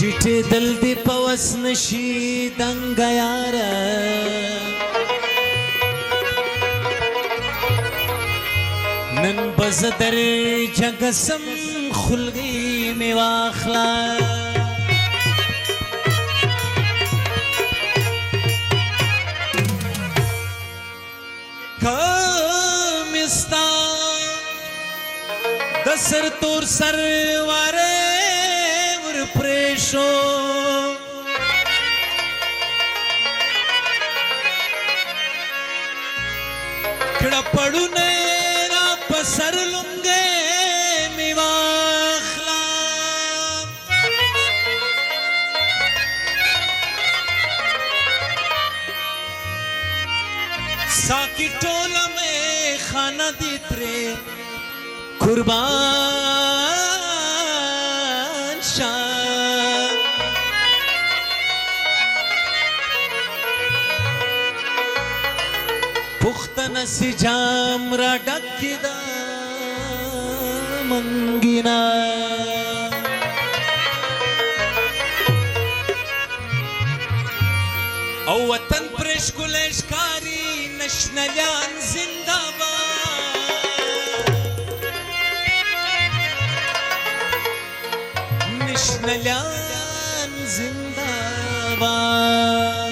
ټیټې دل دې په وس نشي دنګه یاره نن به زه در جګسم خلګۍ مې واخله که مې ستا د سر تور سر واره پریشو کڑا پڑونے را پسر لنگے می واخلا ساکی ٹولا میں خانہ دی ترے قربان شاہ پختن سی جام را ڈکی دا منگینا او وطن پرش کلشکاری نشنلیان زندہ باد نشنلیان زندہ باد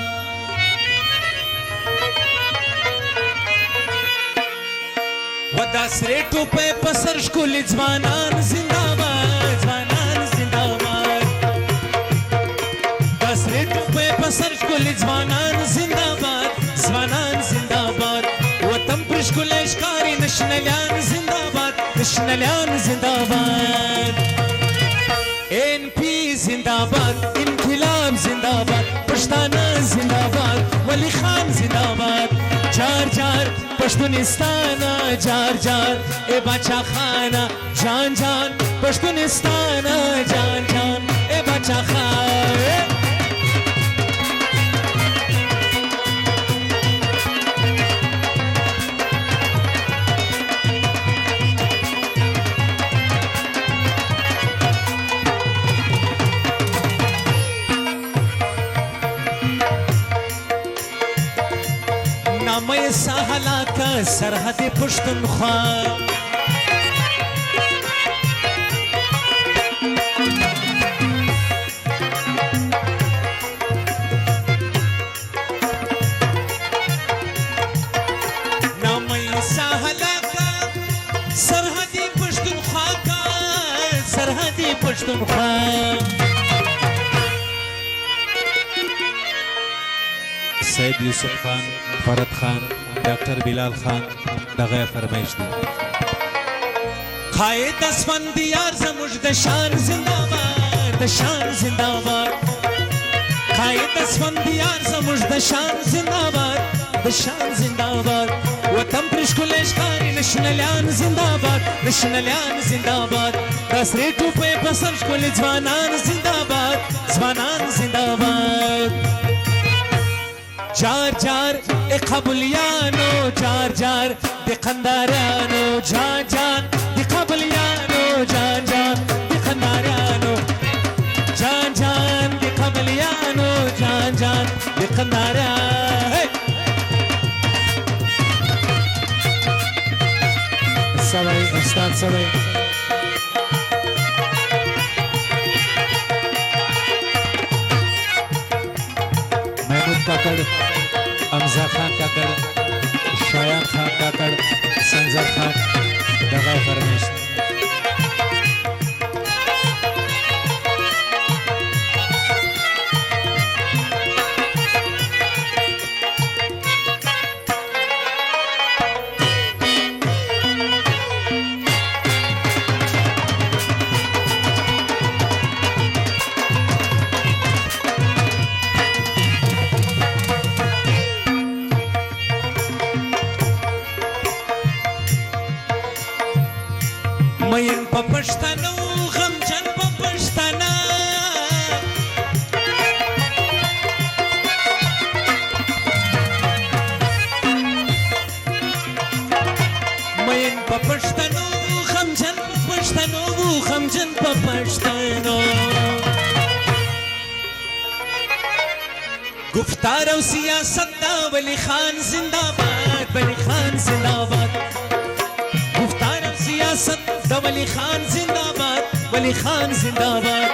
دا سرے ٹوپے پسر شکولی ځوانان زندہ باد ځوانان زندہ باد دا سرے ټوپے پسر شکولی ځوانان زندہ باد ځوانان زندہ باد وطن پر شکولی ښکاري نشنلیان زندہ باد نشنلیان زندہ باد این پی زندہ باد انقلاب زندہ باد پښتانه زندہ باد ولی خان زندہ باد جار جار پشتونستانا جار جار اے بچا خانا جان جان پشتونستانا جان جان اے بچا خانا نامه سهلا کا سرحد پښتونخوا نامه سهلا کا سرحد پښتونخوا کا سرحد پښتونخوا سید یوسف خان فرد خان ڈاکٹر بلال خان دغه فرمایش دی قائد اسفندیار زموږ د شان زنده باد د شان زنده باد قائد اسفندیار زموږ د شان زنده باد د شان زنده باد وطن پر ښکلی ښکاري نشنلیان زنده باد نشنلیان زنده باد دا سرې ټوپې په سر ښکلي ځوانان زنده باد ځوانان زنده باد جار جار اے قبولیانو جار جار دی قنداریانو جان جان دی قبولیانو جان جان دی قنداریانو جان جان دی قبولیانو جان جان دی قنداریانو سبای استاد سبای محمود کاکڑ امزا خان کاکڑ شایان خان کاکڑ سنزر خان دغه فرمیش گفتار او سیاست دا ولی خان زنداباد ولی خان زنداباد گفتار او سیاست دا ولی خان زنداباد ولی خان زنداباد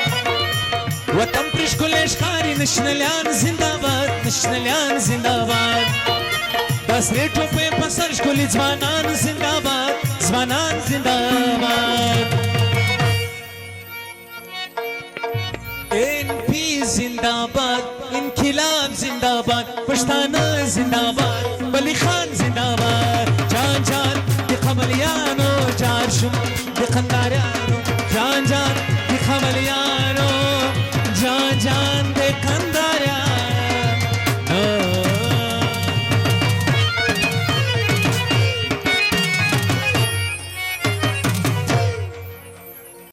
وطن پر ښکلی ښکاري نشنلیان زنداباد نشنلیان زنداباد دا سرې ټوپۍ په سر ښکلي ځوانان زنداباد ځوانان زنداباد NP زنداباد انقلاب زنداباد پښتانه زنداباد